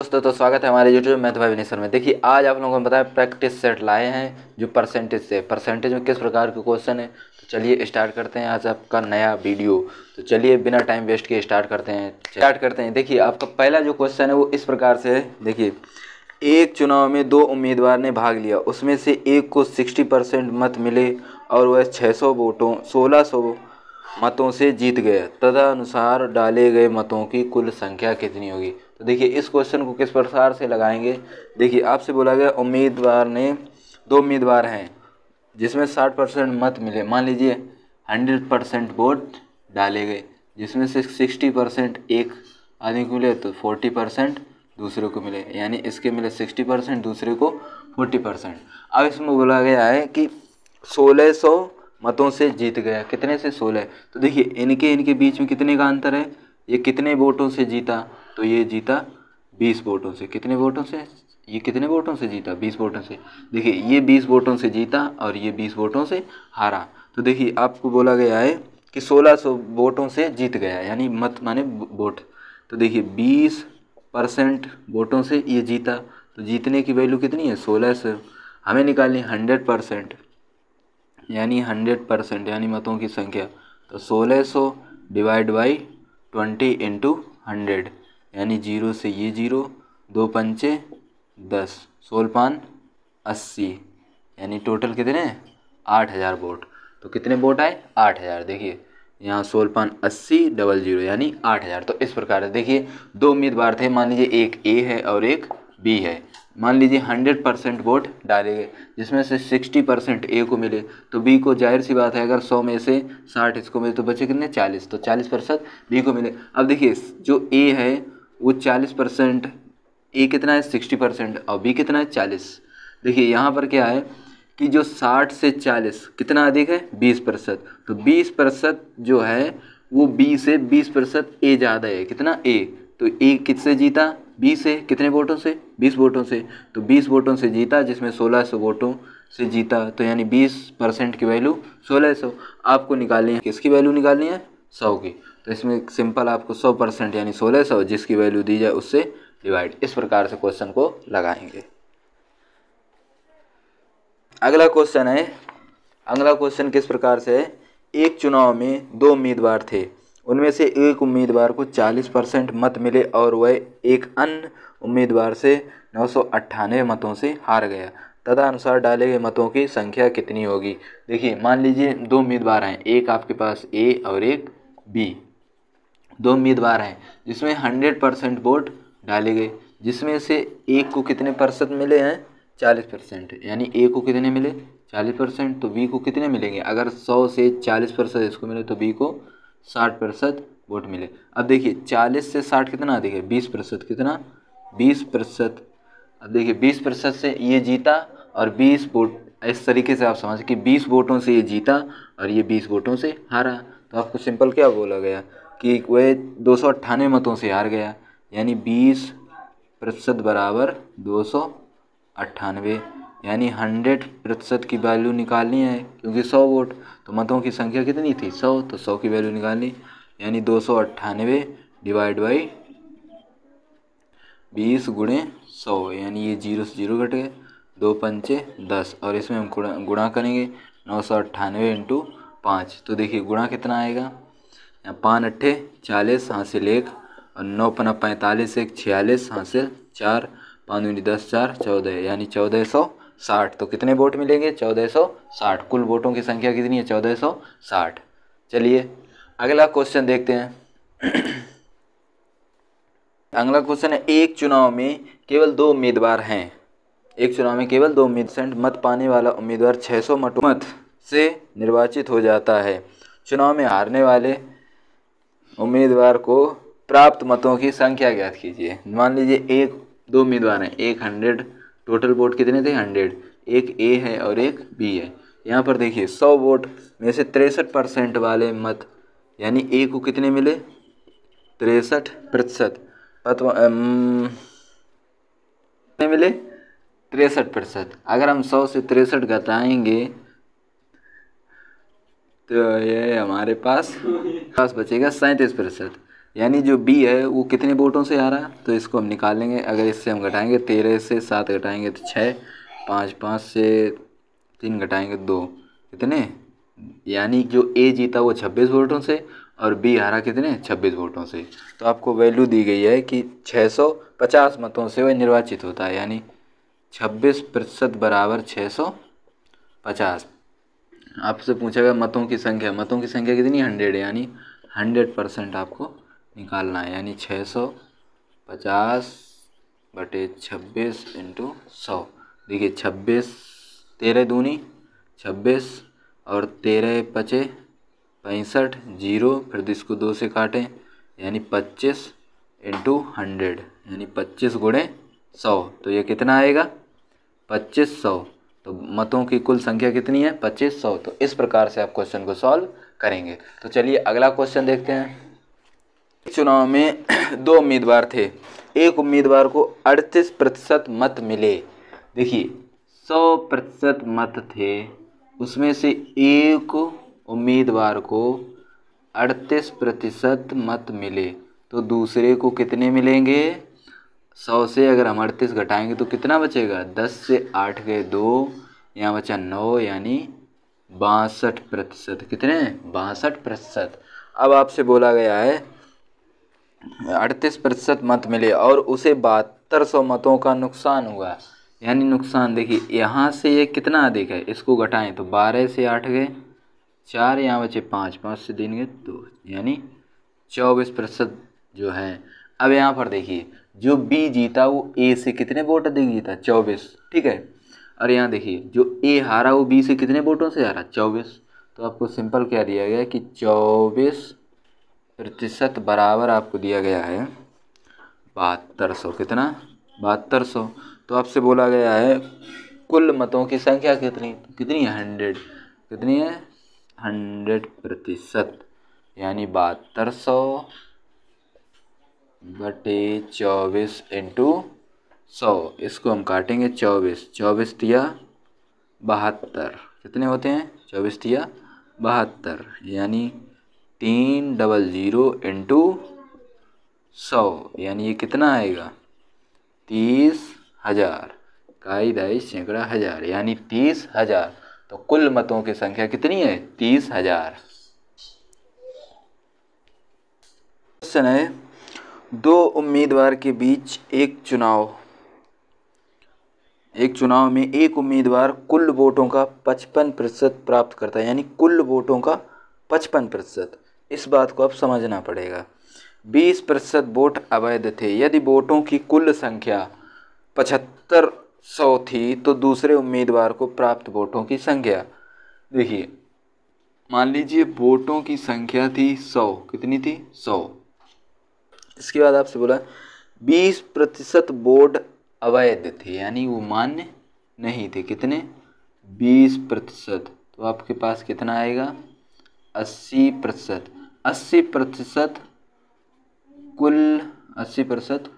दोस्तों तो स्वागत है हमारे यूट्यूब मैथ बाय विनेश में। देखिए आज आप लोगों को बताया प्रैक्टिस सेट लाए हैं जो परसेंटेज में किस प्रकार के क्वेश्चन है। तो चलिए स्टार्ट करते हैं आज आपका नया वीडियो। तो चलिए बिना टाइम वेस्ट किए स्टार्ट करते हैं। देखिए आपका पहला जो क्वेश्चन है वो इस प्रकार से है। देखिए एक चुनाव में दो उम्मीदवार ने भाग लिया, उसमें से एक को 60% मत मिले और वह 600 वोटों 1600 मतों से जीत गया। तदनुसार डाले गए मतों की कुल संख्या कितनी होगी। तो देखिए इस क्वेश्चन को किस प्रकार से लगाएंगे। देखिए आपसे बोला गया दो उम्मीदवार हैं जिसमें 60% मत मिले। मान लीजिए 100% वोट डाले गए, जिसमें से 60% एक आदमी को मिले तो 40% दूसरे को मिले, यानी इसके मिले 60% दूसरे को 40%। अब इसमें बोला गया है कि 1600 मतों से जीत गया। कितने से? 16। तो देखिए इनके बीच में कितने का अंतर है। ये कितने वोटों से जीता, तो ये जीता 20 वोटों से। कितने वोटों से? ये कितने वोटों से जीता? 20 वोटों से। देखिए ये 20 वोटों से जीता और ये 20 वोटों से हारा। तो देखिए आपको बोला गया है कि 1600 वोटों से जीत गया, यानी मत माने वोट। तो देखिए 20% वोटों से ये जीता, तो जीतने की वैल्यू कितनी है? 1600। हमें निकालनी 100%, यानी 100% यानी मतों की संख्या। तो 1600 डिवाइड बाई 20 इंटू 100, यानी 0 से ये 0, 2 पंचे 10, 16 पान 80, यानी टोटल कितने? 8000 वोट। तो कितने वोट आए? 8000। देखिए यहाँ 16 पान 80 डबल 0 यानी 8000। तो इस प्रकार से देखिए दो उम्मीदवार थे, मान लीजिए एक ए है और एक बी है। मान लीजिए 100% वोट डाले गए, जिसमें से 60% ए को मिले, तो बी को जाहिर सी बात है अगर 100 में से 60 इसको मिले तो बचे कितने? 40। तो 40% बी को मिले। अब देखिए जो ए है वो 40%, ए कितना है? 60% और बी कितना है? 40। देखिए यहाँ पर क्या है कि जो 60 से 40 कितना अधिक है? 20%। तो 20% जो है वो बी से 20% ए ज़्यादा है। कितना? ए। तो ए किससे जीता? बी से। कितने वोटों से? 20 वोटों से। तो 20 वोटों से जीता, जिसमें 1600 वोटों से जीता। तो यानी 20% की वैल्यू 1600। आपको निकालनी है, किसकी वैल्यू निकालनी है? 100 की। तो इसमें सिंपल आपको 100% यानी 1600 जिसकी वैल्यू दी जाए उससे डिवाइड, इस प्रकार से क्वेश्चन को लगाएंगे। अगला क्वेश्चन किस प्रकार से है। एक चुनाव में दो उम्मीदवार थे, उनमें से एक उम्मीदवार को 40% मत मिले और वह एक अन्य उम्मीदवार से 998 मतों से हार गया। तदनुसार डाले गए मतों की संख्या कितनी होगी। देखिए मान लीजिए दो उम्मीदवार हैं, एक आपके पास ए और एक बी। दो उम्मीदवार हैं जिसमें 100% वोट डाले गए, जिसमें से एक को कितने % मिले हैं? 40%। यानी ए को कितने मिले? 40%। तो बी को कितने मिलेंगे? अगर 100 से 40% इसको मिले तो बी को 60% वोट मिले। अब देखिए 40 से 60 कितना अधिक है? 20%। कितना? 20%। अब देखिए 20% से ये जीता और 20 वोट, इस तरीके से आप समझ कि 20 वोटों से ये जीता और ये 20 वोटों से हारा। तो आपको सिंपल क्या बोला गया कि वह 298 मतों से हार गया, यानी 20% बराबर 298, यानी 100% की वैल्यू निकालनी है क्योंकि 100 वोट। तो मतों की संख्या कितनी थी? 100। तो 100 की वैल्यू निकालनी, यानी 298 डिवाइड बाई 20 गुणे 100, यानी ये 0 से 0 घट गए, 2 पंचे 10 और इसमें हम गुणा करेंगे 998 इंटू 5। तो देखिए गुणा कितना आएगा? 5 अट्ठे 40 हासिल 1 और 9 पना 45 1 46 हासिल 4 5 दूनी 10 4 14, यानी 1460। तो कितने वोट मिलेंगे? 1460। कुल वोटों की संख्या कितनी है? 1460। चलिए अगला क्वेश्चन देखते हैं। अगला क्वेश्चन है एक चुनाव में केवल दो उम्मीदवार हैं। एक चुनाव में केवल 2 उम्मीदवार मत पाने वाला उम्मीदवार 600 मत से निर्वाचित हो जाता है। चुनाव में हारने वाले उम्मीदवार को प्राप्त मतों की संख्या ज्ञात कीजिए। मान लीजिए दो उम्मीदवार हैं, एक 100, टोटल वोट कितने थे? 100। एक ए है और एक बी है। यहाँ पर देखिए 100 वोट में से 63% वाले मत, यानी ए को कितने मिले? 63%। कितने मिले? 63%। अगर हम 100 से 63 घटाएंगे तो ये हमारे पास बचेगा 37%, यानी जो बी है वो कितने वोटों से आ रहा है, तो इसको हम निकालेंगे। अगर इससे हम घटाएंगे 13 से 7 घटाएंगे तो 6, 5 से 3 घटाएंगे 2, कितने, यानी जो ए जीता वो 26 वोटों से और बी हारा कितने 26 वोटों से। तो आपको वैल्यू दी गई है कि 650 मतों से वह निर्वाचित होता है, यानी 26% बराबर 650। आपसे पूछा गया मतों की संख्या कितनी 100 है, यानी 100% आपको निकालना है, यानी 650/26 × 100। देखिए 26, 13 दूनी 26 और 13 पचे 65, 0 फिर इसको 2 से काटें, यानी 25 × 100, यानी 25 गुणे 100। तो ये कितना आएगा 2500। तो मतों की कुल संख्या कितनी है 2500। तो इस प्रकार से आप क्वेश्चन को सॉल्व करेंगे। तो चलिए अगला क्वेश्चन देखते हैं। चुनाव में 2 उम्मीदवार थे, एक उम्मीदवार को 38% मत मिले। देखिए 100% मत थे, उसमें से एक उम्मीदवार को 38% मत मिले, तो दूसरे को कितने मिलेंगे। 100 से अगर हम 38 घटाएंगे तो कितना बचेगा, 10 से 8 गए 2, यहाँ बचा 9, यानी 62%। कितने 62%। अब आपसे बोला गया है 38% मत मिले और उसे 7200 मतों का नुकसान हुआ, यानी नुकसान। देखिए यहाँ से ये कितना अधिक है, इसको घटाएं तो 12 से 8 गए 4, यहाँ बचे 5, 5 से 3 गए 2, यानी 24% जो है। अब यहाँ पर देखिए जो बी जीता वो ए से कितने वोट अधिक जीता 24, ठीक है। और यहाँ देखिए जो ए हारा वो बी से कितने वोटों से हारा 24। तो आपको सिंपल क्या दिया गया कि 24% बराबर आपको दिया गया है 7200। कितना 7200। तो आपसे बोला गया है कुल मतों की संख्या कितनी है 100, कितनी है 100%, यानी 7200/24 × 100। इसको हम काटेंगे 24 तिया 72, कितने होते हैं 24 तिया 72, यानी 300 × 100, यानी ये कितना आएगा 30,000, काई दाई सैकड़ा हजार, यानी 30,000। तो कुल मतों की संख्या कितनी है 30,000। क्वेश्चन है 2 उम्मीदवार के बीच एक चुनाव में एक उम्मीदवार कुल वोटों का 55% प्राप्त करता है, यानी कुल वोटों का 55%। इस बात को अब समझना पड़ेगा। 20% वोट अवैध थे। यदि वोटों की कुल संख्या 7500 थी तो दूसरे उम्मीदवार को प्राप्त वोटों की संख्या, देखिए मान लीजिए वोटों की संख्या थी 100, कितनी थी 100। इसके बाद आपसे बोला 20% वोट अवैध थे, यानी वो मान्य नहीं थे, कितने 20%। तो आपके पास कितना आएगा 80%। 80%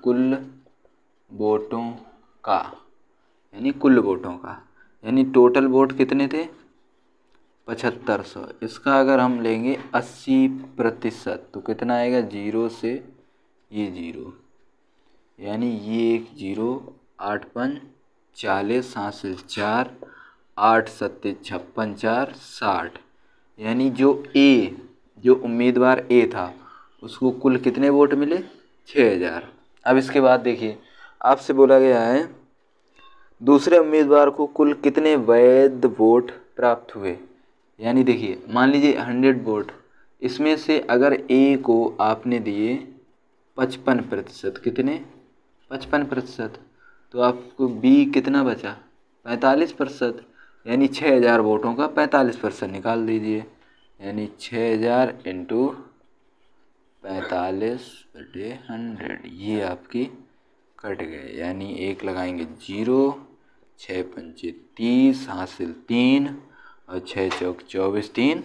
कुल वोटों का, यानी कुल वोटों का, यानी टोटल वोट कितने थे 7500। इसका अगर हम लेंगे 80% तो कितना आएगा 0 से ये 0, यानी ये एक 0, 8 5 40, 7 से 4, 8 7 56, 4 60, यानी जो उम्मीदवार ए था उसको कुल कितने वोट मिले 6000। अब इसके बाद देखिए आपसे बोला गया है दूसरे उम्मीदवार को कुल कितने वैध वोट प्राप्त हुए, यानी देखिए मान लीजिए 100 वोट, इसमें से अगर ए को आपने दिए 55%, कितने 55%, तो आपको बी कितना बचा 45%, यानी 6000 वोटों का 45% निकाल दीजिए, यानी 6000 × 45/100, ये आपकी कट गए, यानी एक लगाएंगे 0, 6 पंचे 30, हासिल 3 और 6 चौक 24, 3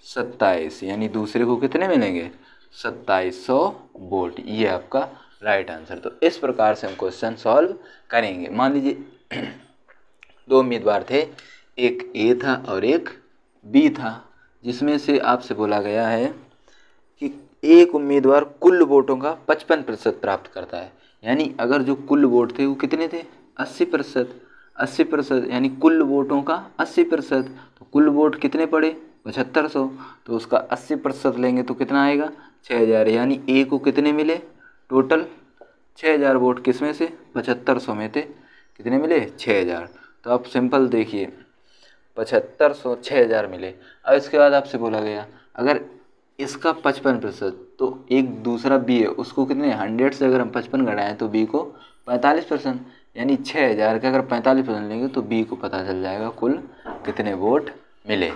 27, यानी दूसरे को कितने मिलेंगे 2700 वोट। ये आपका राइट आंसर। तो इस प्रकार से हम क्वेश्चन सॉल्व करेंगे। मान लीजिए 2 उम्मीदवार थे, एक ए था और एक बी था, जिसमें से आपसे बोला गया है कि एक उम्मीदवार कुल वोटों का 55% प्राप्त करता है। यानी अगर जो कुल वोट थे वो कितने थे, 80%। 80% यानी कुल वोटों का 80%। तो कुल वोट कितने पड़े, 7500। तो उसका 80% लेंगे तो कितना आएगा, 6000। यानी ए को कितने मिले, टोटल 6000 वोट। किस में से, 7500 में थे कितने मिले, 6000। तो आप सिंपल देखिए 7500 6000 मिले। अब इसके बाद आपसे बोला गया अगर इसका 55%, तो एक दूसरा बी है उसको कितने, 100 से अगर हम 55 घटाएं तो बी को 45%। यानी 6000 के अगर 45% लेंगे तो बी को पता चल जाएगा कुल कितने वोट मिले।